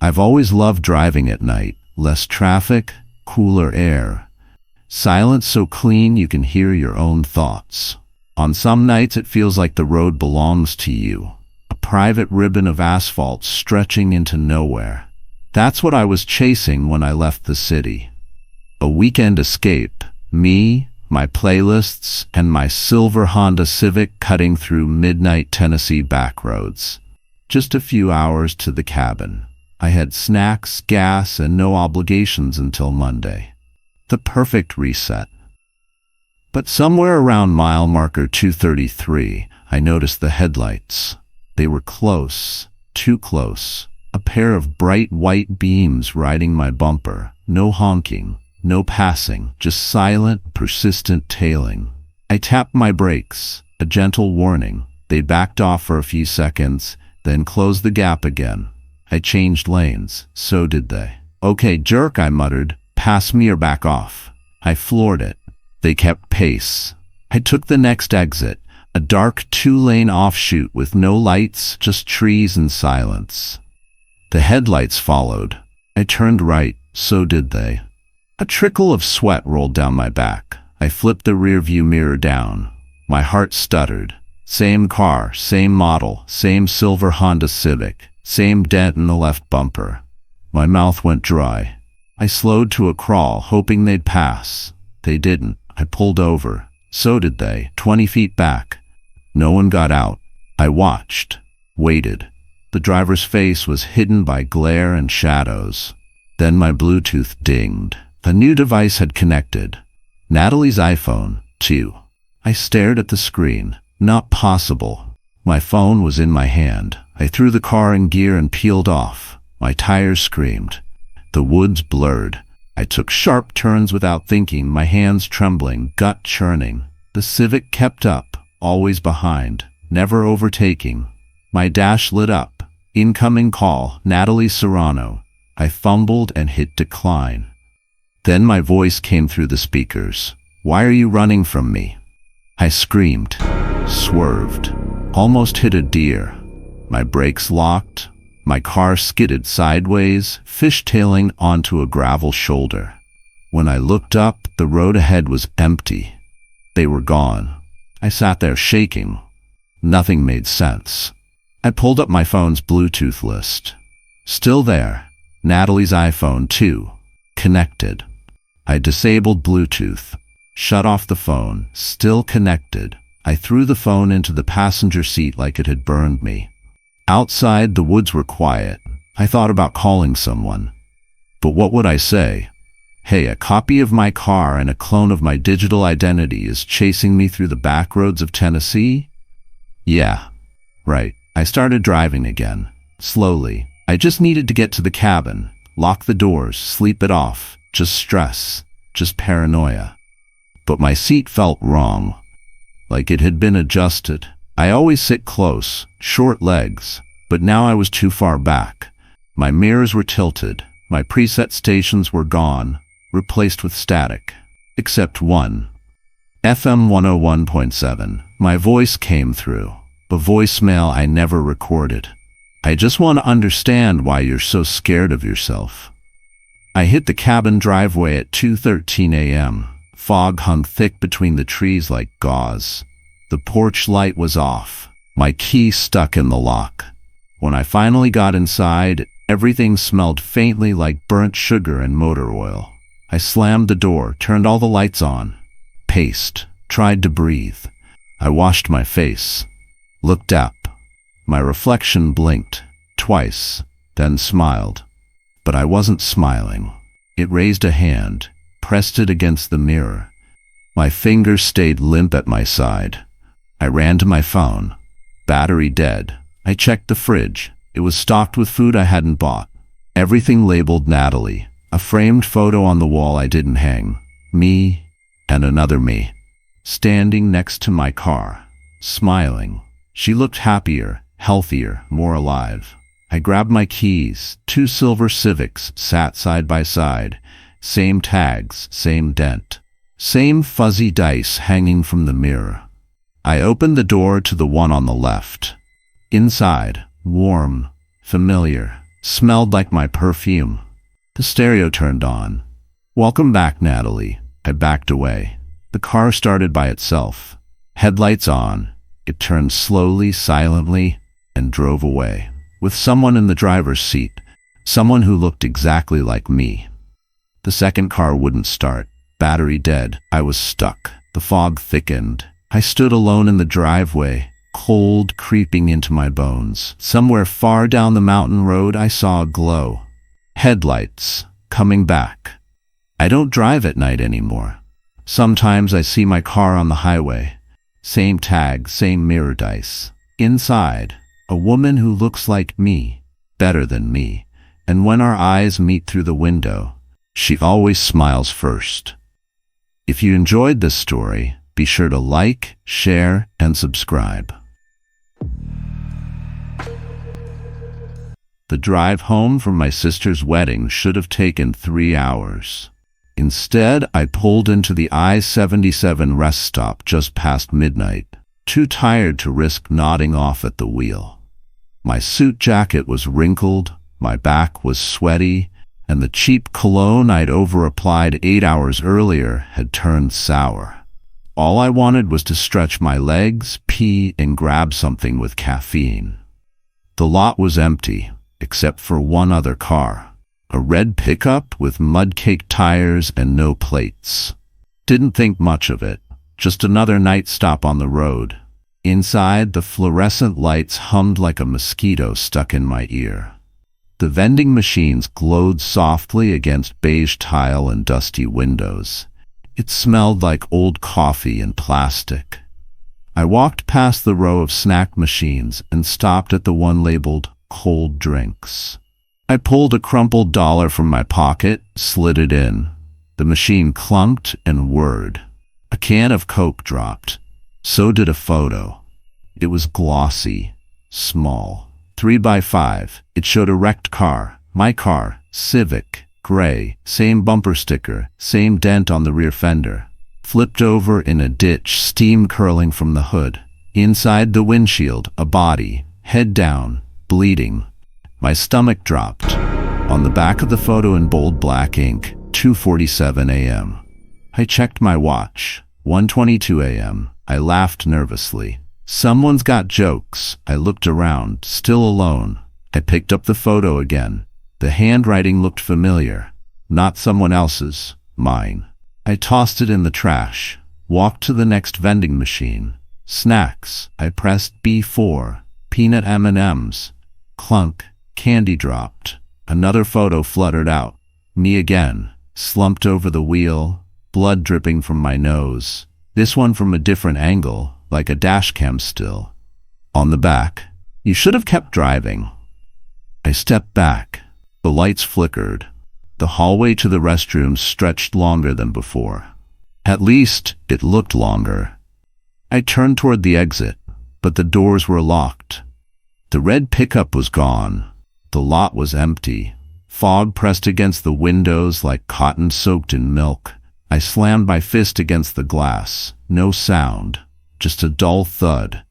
I've always loved driving at night. Less traffic, cooler air. Silence so clean you can hear your own thoughts. On some nights it feels like the road belongs to you. A private ribbon of asphalt stretching into nowhere. That's what I was chasing when I left the city. A weekend escape. Me, my playlists, and my silver Honda Civic cutting through midnight Tennessee backroads. Just a few hours to the cabin. I had snacks, gas, and no obligations until Monday. The perfect reset. But somewhere around mile marker 233, I noticed the headlights. They were close, too close. A pair of bright white beams riding my bumper. No honking, no passing, just silent, persistent tailing. I tapped my brakes, a gentle warning. They backed off for a few seconds, then closed the gap again. I changed lanes, so did they. "Okay, jerk," I muttered. "Pass me or back off." I floored it. They kept pace. I took the next exit, a dark 2-lane offshoot with no lights, just trees and silence. The headlights followed. I turned right, so did they. A trickle of sweat rolled down my back. I flipped the rearview mirror down. My heart stuttered. Same car, same model, same silver Honda Civic, same dent in the left bumper. My mouth went dry. I slowed to a crawl, hoping they'd pass. They didn't. I pulled over. So did they, 20 feet back. No one got out. I watched, waited. The driver's face was hidden by glare and shadows. Then my Bluetooth dinged. A new device had connected. Natalie's iPhone, too. I stared at the screen. Not possible. My phone was in my hand. I threw the car in gear and peeled off. My tires screamed. The woods blurred. I took sharp turns without thinking, my hands trembling, gut churning. The Civic kept up, always behind, never overtaking. My dash lit up. Incoming call, Natalie Serrano. I fumbled and hit decline. Then my voice came through the speakers. "Why are you running from me?" I screamed, swerved, almost hit a deer. My brakes locked. My car skidded sideways, fishtailing onto a gravel shoulder. When I looked up, the road ahead was empty. They were gone. I sat there shaking. Nothing made sense. I pulled up my phone's Bluetooth list. Still there. Natalie's iPhone, too. Connected. I disabled Bluetooth. Shut off the phone. Still connected. I threw the phone into the passenger seat like it had burned me. Outside, the woods were quiet. I thought about calling someone. But what would I say? Hey, a copy of my car and a clone of my digital identity is chasing me through the back roads of Tennessee? Yeah, right. I started driving again. Slowly. I just needed to get to the cabin, lock the doors, sleep it off. Just stress. Just paranoia. But my seat felt wrong. Like it had been adjusted. I always sit close, short legs, but now I was too far back. My mirrors were tilted. My preset stations were gone, replaced with static. Except one. FM 101.7. My voice came through. A voicemail I never recorded. "I just want to understand why you're so scared of yourself." I hit the cabin driveway at 2:13 a.m. Fog hung thick between the trees like gauze. The porch light was off. My key stuck in the lock. When I finally got inside, everything smelled faintly like burnt sugar and motor oil. I slammed the door, turned all the lights on. Paced, tried to breathe. I washed my face. Looked up. My reflection blinked, twice, then smiled. But I wasn't smiling. It raised a hand, pressed it against the mirror. My fingers stayed limp at my side. I ran to my phone. Battery dead. I checked the fridge. It was stocked with food I hadn't bought. Everything labeled Natalie. A framed photo on the wall I didn't hang. Me and another me. Standing next to my car. Smiling. She looked happier, healthier, more alive. I grabbed my keys. 2 silver Civics sat side by side. Same tags, same dent. Same fuzzy dice hanging from the mirror. I opened the door to the one on the left. Inside, warm, familiar, Smelled like my perfume. The stereo turned on. "Welcome back, Natalie." I backed away. The car started by itself. Headlights on. It turned slowly, silently, and drove away. With someone in the driver's seat. Someone who looked exactly like me. The second car wouldn't start. Battery dead. I was stuck. The fog thickened. I stood alone in the driveway, cold creeping into my bones. Somewhere far down the mountain road, I saw a glow. Headlights. Coming back. I don't drive at night anymore. Sometimes I see my car on the highway. Same tag, same mirror dice. Inside, a woman who looks like me, better than me. And when our eyes meet through the window, she always smiles first. If you enjoyed this story, be sure to like, share, and subscribe. The drive home from my sister's wedding should have taken 3 hours. Instead, I pulled into the I-77 rest stop just past midnight, too tired to risk nodding off at the wheel. My suit jacket was wrinkled, my back was sweaty, and the cheap cologne I'd over-applied 8 hours earlier had turned sour. All I wanted was to stretch my legs, pee, and grab something with caffeine. The lot was empty, except for one other car. A red pickup with mud-caked tires and no plates. Didn't think much of it. Just another night stop on the road. Inside, the fluorescent lights hummed like a mosquito stuck in my ear. The vending machines glowed softly against beige tile and dusty windows. It smelled like old coffee and plastic. I walked past the row of snack machines and stopped at the one labeled cold drinks. I pulled a crumpled dollar from my pocket, slid it in. The machine clunked and whirred. A can of Coke dropped. So did a photo. It was glossy, small, 3x5. It showed a wrecked car, my car, Civic, gray, same bumper sticker, same dent on the rear fender. Flipped over in a ditch, steam curling from the hood. Inside the windshield, a body, head down, bleeding. My stomach dropped. On the back of the photo in bold black ink, 2:47 a.m. I checked my watch, 1:22 a.m. I laughed nervously. Someone's got jokes. I looked around, still alone. I picked up the photo again. The handwriting looked familiar. Not someone else's, mine. I tossed it in the trash, walked to the next vending machine. Snacks. I pressed B4. Peanut M&Ms. Clunk. Candy dropped. Another photo fluttered out. Me again, slumped over the wheel, blood dripping from my nose. This one from a different angle, like a dashcam still. On the back, "You should have kept driving." I stepped back. The lights flickered. The hallway to the restroom stretched longer than before. At least, it looked longer. I turned toward the exit, but the doors were locked. The red pickup was gone. The lot was empty. Fog pressed against the windows like cotton soaked in milk. I slammed my fist against the glass. No sound, just a dull thud.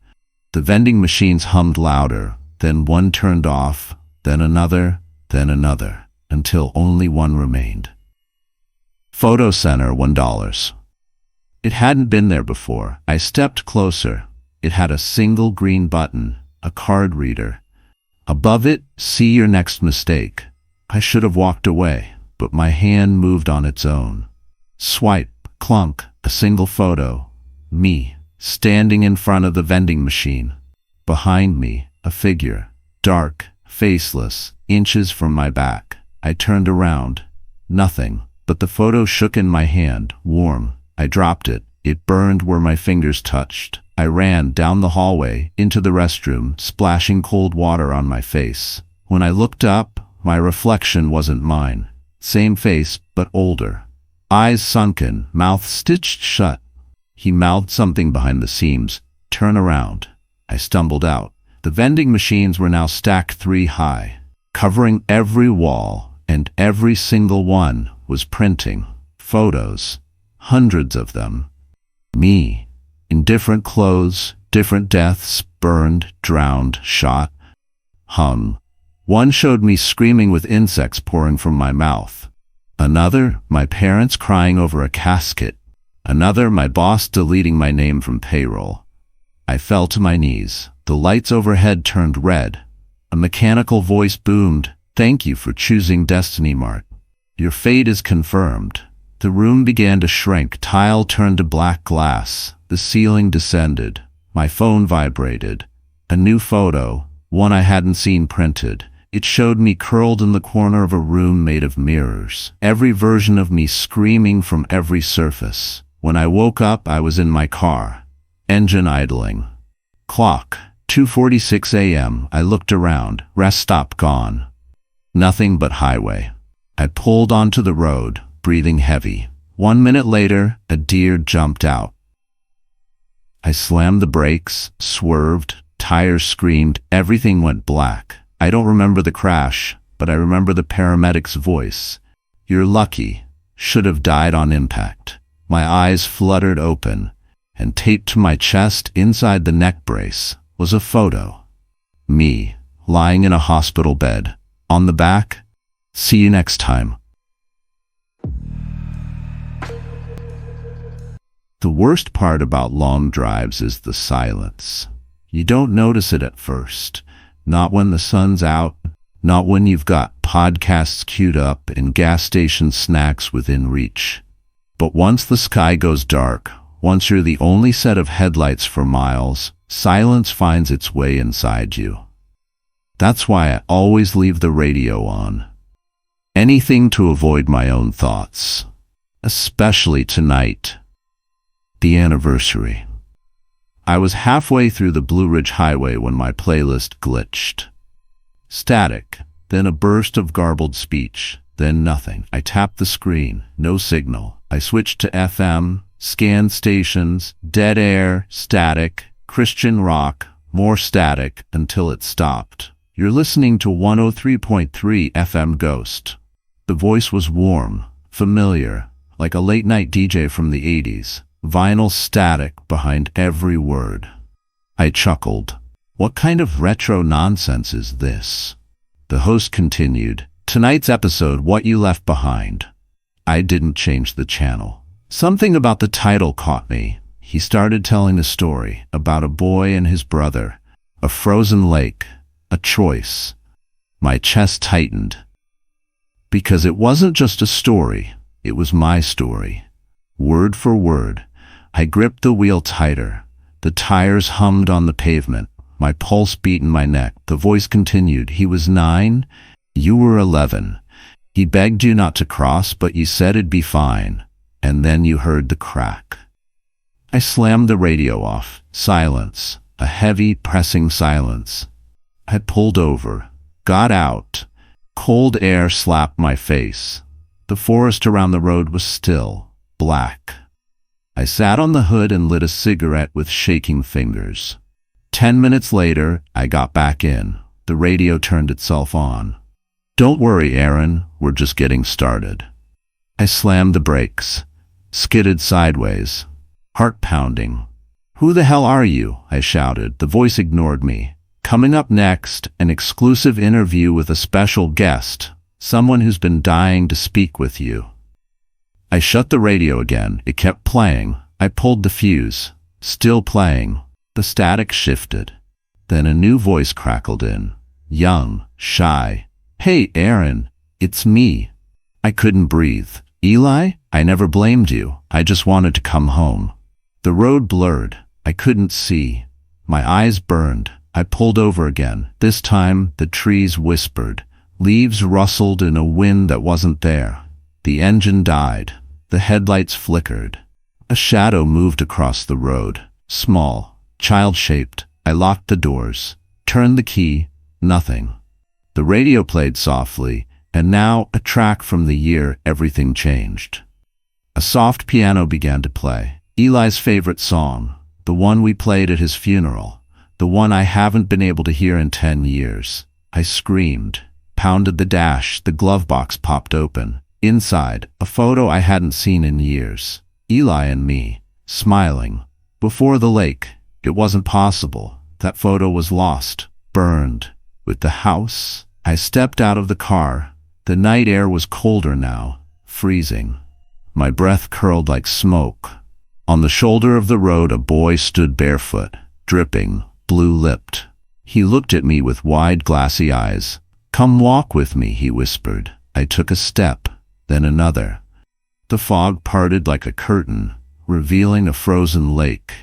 The vending machines hummed louder, then one turned off, then another, until only one remained. Photo Center, $1. It hadn't been there before. I stepped closer. It had a single green button, a card reader. Above it, "See your next mistake." I should have walked away, but my hand moved on its own. Swipe, clunk, a single photo. Me, standing in front of the vending machine. Behind me, a figure, dark, faceless, inches from my back. I turned around. Nothing, but the photo shook in my hand, warm. I dropped it. It burned where my fingers touched. I ran down the hallway, into the restroom, splashing cold water on my face. When I looked up, my reflection wasn't mine. Same face, but older. Eyes sunken, mouth stitched shut. He mouthed something behind the seams. "Turn around." I stumbled out. The vending machines were now stacked 3 high, covering every wall, and every single one was printing. Photos. Hundreds of them. Me. In different clothes, different deaths, burned, drowned, shot, hung. One showed me screaming with insects pouring from my mouth. Another, my parents crying over a casket. Another, my boss deleting my name from payroll. I fell to my knees. The lights overhead turned red. A mechanical voice boomed, "Thank you for choosing Destiny Mart. Your fate is confirmed." The room began to shrink. Tile turned to black glass. The ceiling descended. My phone vibrated. A new photo, one I hadn't seen printed. It showed me curled in the corner of a room made of mirrors. Every version of me screaming from every surface. When I woke up, I was in my car. Engine idling. Clock, 2:46 a.m. I looked around. Rest stop gone. Nothing but highway. I pulled onto the road, breathing heavy. 1 minute later, a deer jumped out. I slammed the brakes, swerved, tires screamed, everything went black. I don't remember the crash, but I remember the paramedic's voice. "You're lucky. Should have died on impact." My eyes fluttered open, and taped to my chest inside the neck brace was a photo. Me, lying in a hospital bed. On the back, "See you next time." The worst part about long drives is the silence. You don't notice it at first. Not when the sun's out, not when you've got podcasts queued up and gas station snacks within reach. But once the sky goes dark, once you're the only set of headlights for miles, silence finds its way inside you. That's why I always leave the radio on. Anything to avoid my own thoughts. Especially tonight. The anniversary. I was halfway through the Blue Ridge Highway when my playlist glitched. Static, then a burst of garbled speech, then nothing. I tapped the screen, no signal. I switched to FM, scanned stations, dead air, static, Christian rock, more static, until it stopped. "You're listening to 103.3 FM Ghost." The voice was warm, familiar, like a late-night DJ from the 80s. Vinyl static behind every word. I chuckled. What kind of retro nonsense is this? The host continued, "Tonight's episode, What You Left Behind." I didn't change the channel. Something about the title caught me. He started telling a story about a boy and his brother, a frozen lake, a choice. My chest tightened. Because it wasn't just a story, it was my story. Word for word. I gripped the wheel tighter. The tires hummed on the pavement. My pulse beat in my neck. The voice continued, "He was 9, you were 11. He begged you not to cross, but you said it'd be fine. And then you heard the crack." I slammed the radio off. Silence. A heavy, pressing silence. I pulled over. Got out. Cold air slapped my face. The forest around the road was still. Black. I sat on the hood and lit a cigarette with shaking fingers. 10 minutes later, I got back in. The radio turned itself on. "Don't worry, Aaron, we're just getting started." I slammed the brakes. Skidded sideways. Heart pounding. "Who the hell are you?" I shouted. The voice ignored me. "Coming up next, an exclusive interview with a special guest, someone who's been dying to speak with you." I shut the radio again. It kept playing. I pulled the fuse. Still playing. The static shifted. Then a new voice crackled in. Young, shy. "Hey, Aaron, it's me." I couldn't breathe. "Eli, I never blamed you. I just wanted to come home." The road blurred. I couldn't see. My eyes burned. I pulled over again. This time, the trees whispered. Leaves rustled in a wind that wasn't there. The engine died. The headlights flickered. A shadow moved across the road. Small, child-shaped. I locked the doors. Turned the key. Nothing. The radio played softly, and now a track from the year everything changed. A soft piano began to play. Eli's favorite song. The one we played at his funeral. The one I haven't been able to hear in 10 years. I screamed. Pounded the dash. The glove box popped open. Inside, a photo I hadn't seen in years. Eli and me, smiling. Before the lake. It wasn't possible. That photo was lost. Burned. With the house I stepped out of the car. The night air was colder now, freezing. My breath curled like smoke. On the shoulder of the road, a boy stood barefoot, dripping, blue-lipped. He looked at me with wide, glassy eyes. "Come walk with me," he whispered. I took a step, then another. The fog parted like a curtain, revealing a frozen lake.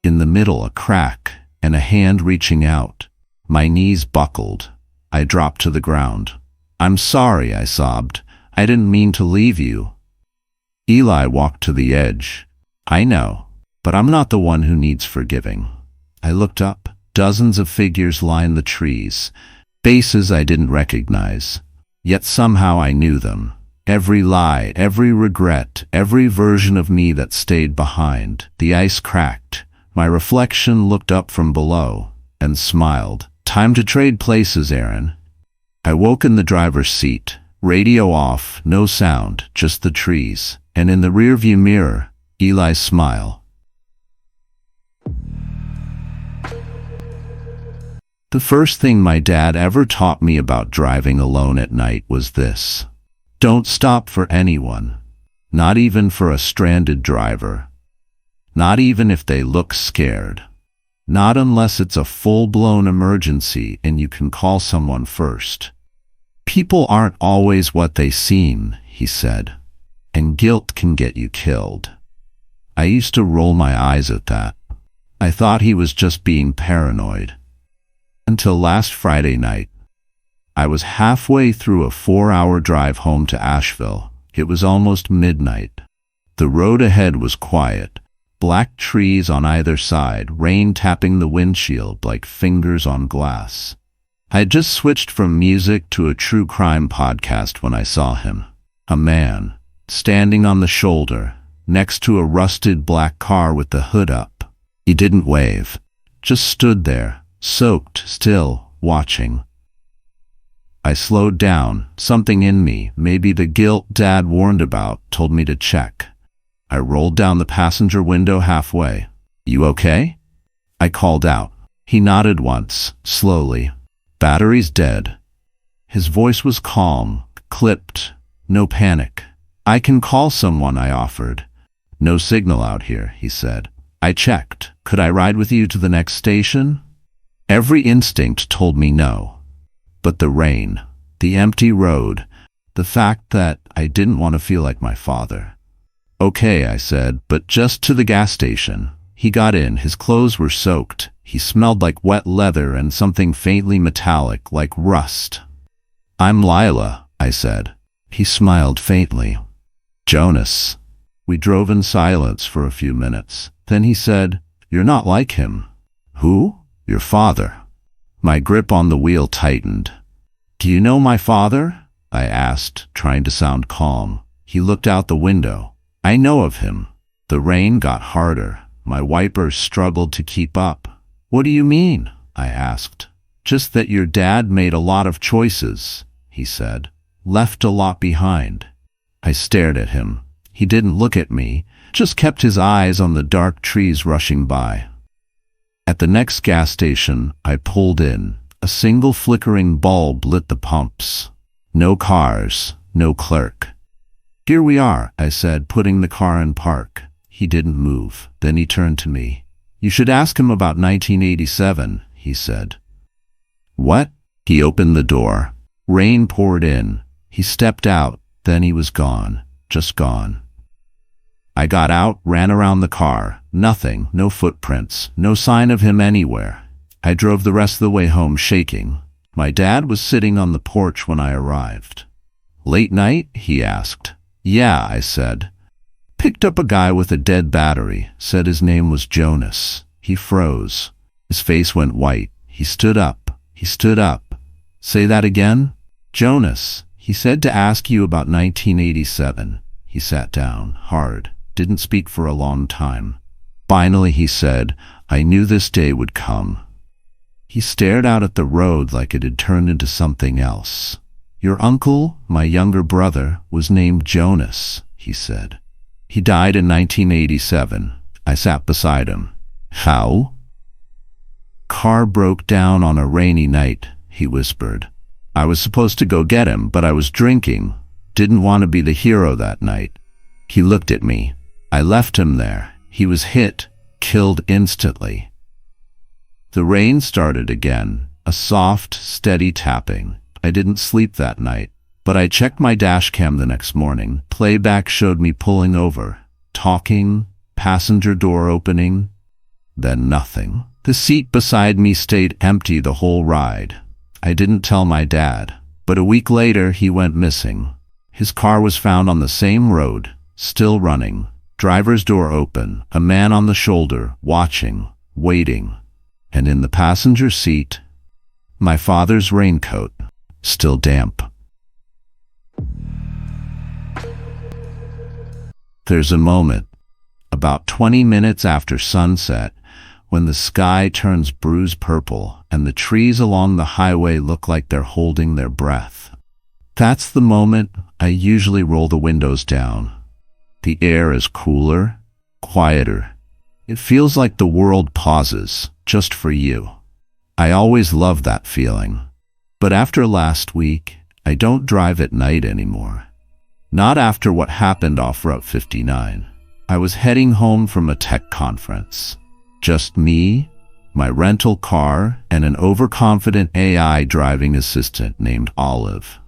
In the middle, a crack, and a hand reaching out. My knees buckled. I dropped to the ground. "I'm sorry," I sobbed. "I didn't mean to leave you." Eli walked to the edge. "I know, but I'm not the one who needs forgiving." I looked up. Dozens of figures lined the trees, faces I didn't recognize. Yet somehow I knew them. Every lie, every regret, every version of me that stayed behind. The ice cracked. My reflection looked up from below and smiled. "Time to trade places, Aaron." I woke in the driver's seat. Radio off, no sound, just the trees. And in the rearview mirror, Eli's smile. The first thing my dad ever taught me about driving alone at night was this: don't stop for anyone, not even for a stranded driver, not even if they look scared, not unless it's a full-blown emergency and you can call someone first. "People aren't always what they seem," he said, "and guilt can get you killed." I used to roll my eyes at that. I thought he was just being paranoid. Until last Friday night. I was halfway through a 4-hour drive home to Asheville. It was almost midnight. The road ahead was quiet. Black trees on either side, rain tapping the windshield like fingers on glass. I had just switched from music to a true crime podcast when I saw him. A man, standing on the shoulder, next to a rusted black car with the hood up. He didn't wave, just stood there, soaked, still, watching. I slowed down. Something in me, maybe the guilt Dad warned about, told me to check. I rolled down the passenger window halfway. "You okay?" I called out. He nodded once, slowly. "Battery's dead." His voice was calm, clipped, no panic. "I can call someone," I offered. "No signal out here," he said. I checked. "Could I ride with you to the next station?" Every instinct told me no. But the rain, the empty road, the fact that I didn't want to feel like my father. "Okay," I said, "but just to the gas station." He got in. His clothes were soaked. He smelled like wet leather and something faintly metallic, like rust. "I'm Lila," I said. He smiled faintly. "Jonas." We drove in silence for a few minutes. Then he said, "You're not like him." "Who?" "Your father." My grip on the wheel tightened. "Do you know my father?" I asked, trying to sound calm. He looked out the window. "I know of him." The rain got harder. My wipers struggled to keep up. "What do you mean?" I asked. "Just that your dad made a lot of choices," he said. "Left a lot behind." I stared at him. He didn't look at me, just kept his eyes on the dark trees rushing by. At the next gas station, I pulled in. A single flickering bulb lit the pumps. No cars, no clerk. "Here we are," I said, putting the car in park. He didn't move. Then he turned to me. "You should ask him about 1987, he said. "What?" He opened the door. Rain poured in. He stepped out. Then he was gone. Just gone. I got out, ran around the car. Nothing, no footprints, no sign of him anywhere. I drove the rest of the way home shaking. My dad was sitting on the porch when I arrived. "Late night?" he asked. "Yeah," I said. "Picked up a guy with a dead battery, said his name was Jonas." He froze. His face went white. He stood up. He stood up. "Say that again?" "Jonas. He said to ask you about 1987. He sat down, hard, didn't speak for a long time. Finally he said, "I knew this day would come." He stared out at the road like it had turned into something else. "Your uncle, my younger brother, was named Jonas," he said. "He died in 1987. I sat beside him." "How?" "Car broke down on a rainy night," he whispered. I was supposed to go get him, but I was drinking. Didn't want to be the hero that night. He looked at me. I left him there. He was hit, killed instantly. The rain started again, a soft, steady tapping. I didn't sleep that night, but I checked my dash cam the next morning. Playback showed me pulling over, talking, passenger door opening, then nothing. The seat beside me stayed empty the whole ride. I didn't tell my dad, but a week later he went missing. His car was found on the same road, still running, driver's door open, a man on the shoulder, watching, waiting, and in the passenger seat, my father's raincoat, still damp. There's a moment, about 20 minutes after sunset, when the sky turns bruised purple and the trees along the highway look like they're holding their breath. That's the moment I usually roll the windows down. The air is cooler, quieter. It feels like the world pauses, just for you. I always love that feeling. But after last week, I don't drive at night anymore. Not after what happened off Route 59. I was heading home from a tech conference. Just me, my rental car, and an overconfident AI driving assistant named Olive.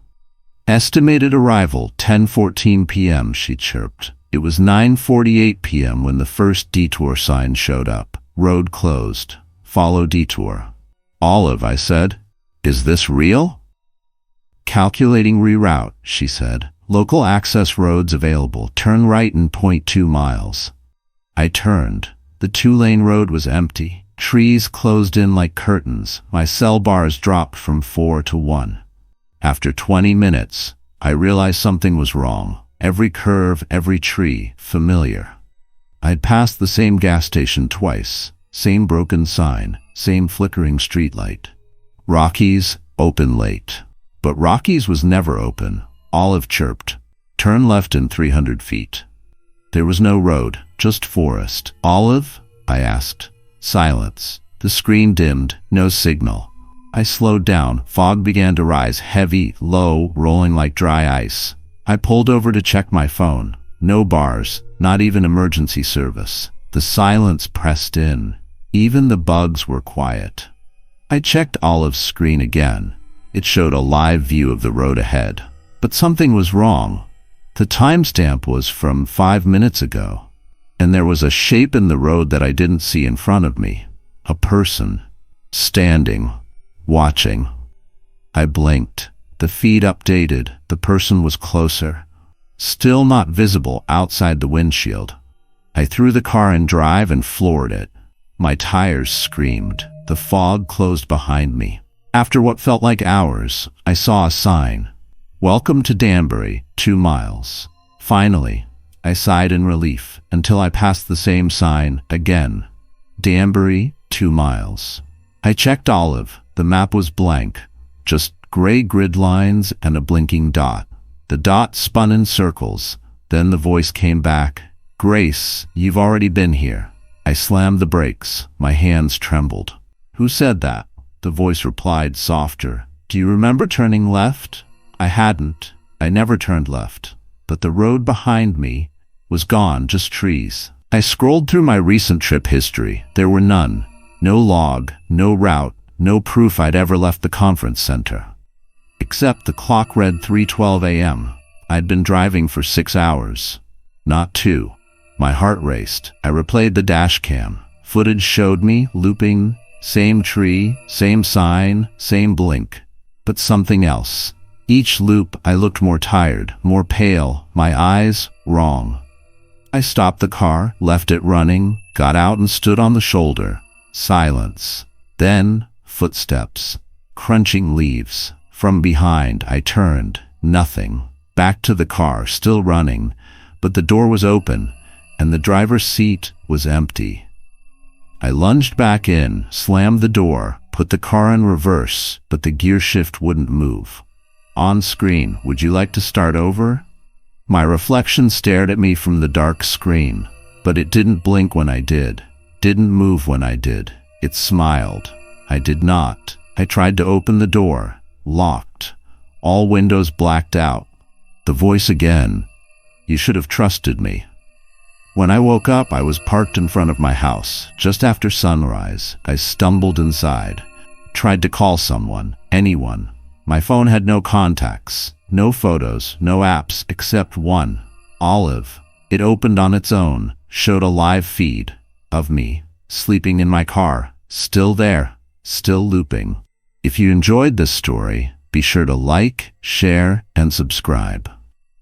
Estimated arrival 10:14 p.m., she chirped. It was 9:48 p.m. when the first detour sign showed up. Road closed. Follow detour. Olive, I said. Is this real? Calculating reroute, she said. Local access roads available. Turn right in 0.2 miles. I turned. The 2-lane road was empty. Trees closed in like curtains. My cell bars dropped from 4 to 1. After 20 minutes, I realized something was wrong. Every curve, every tree, familiar. I'd passed the same gas station twice. Same broken sign, same flickering streetlight. Rockies, open late. But Rockies was never open. Olive chirped. Turn left in 300 feet. There was no road, just forest. Olive? I asked. Silence. The screen dimmed, no signal. I slowed down. Fog began to rise, heavy, low, rolling like dry ice. I pulled over to check my phone. No bars, not even emergency service. The silence pressed in. Even the bugs were quiet. I checked Olive's screen again. It showed a live view of the road ahead. But something was wrong. The timestamp was from 5 minutes ago, and there was a shape in the road that I didn't see in front of me. A person, standing, watching. I blinked. The feed updated. The person was closer. Still not visible outside the windshield. I threw the car in drive and floored it. My tires screamed. The fog closed behind me. After what felt like hours, I saw a sign. Welcome to Danbury, 2 miles. Finally, I sighed in relief until I passed the same sign again. Danbury, 2 miles. I checked Olive. The map was blank, just gray grid lines and a blinking dot. The dot spun in circles. Then the voice came back. Grace, you've already been here. I slammed the brakes. My hands trembled. Who said that? The voice replied, softer. Do you remember turning left? I hadn't. I never turned left. But the road behind me was gone, just trees. I scrolled through my recent trip history. There were none. No log, no route, no proof I'd ever left the conference center. Except the clock read 3:12 a.m. I'd been driving for 6 hours, not 2. My heart raced. I replayed the dash cam. Footage showed me, looping, same tree, same sign, same blink. But something else. Each loop, I looked more tired, more pale, my eyes wrong. I stopped the car, left it running, got out and stood on the shoulder. Silence. Then, footsteps. Crunching leaves. From behind, I turned. Nothing. Back to the car, still running, but the door was open, and the driver's seat was empty. I lunged back in, slammed the door, put the car in reverse, but the gear shift wouldn't move. On screen, would you like to start over? My reflection stared at me from the dark screen, but it didn't blink when I did, didn't move when I did. It smiled. I did not. I tried to open the door. locked, all windows blacked out. The voice again, "You should have trusted me." When I woke up, I was parked in front of my house. Just after sunrise, I stumbled inside, tried to call someone, anyone. My phone had no contacts, no photos, no apps except one, Olive. It opened on its own, showed a live feed of me, sleeping in my car, still there, still looping. If you enjoyed this story, be sure to like, share, and subscribe.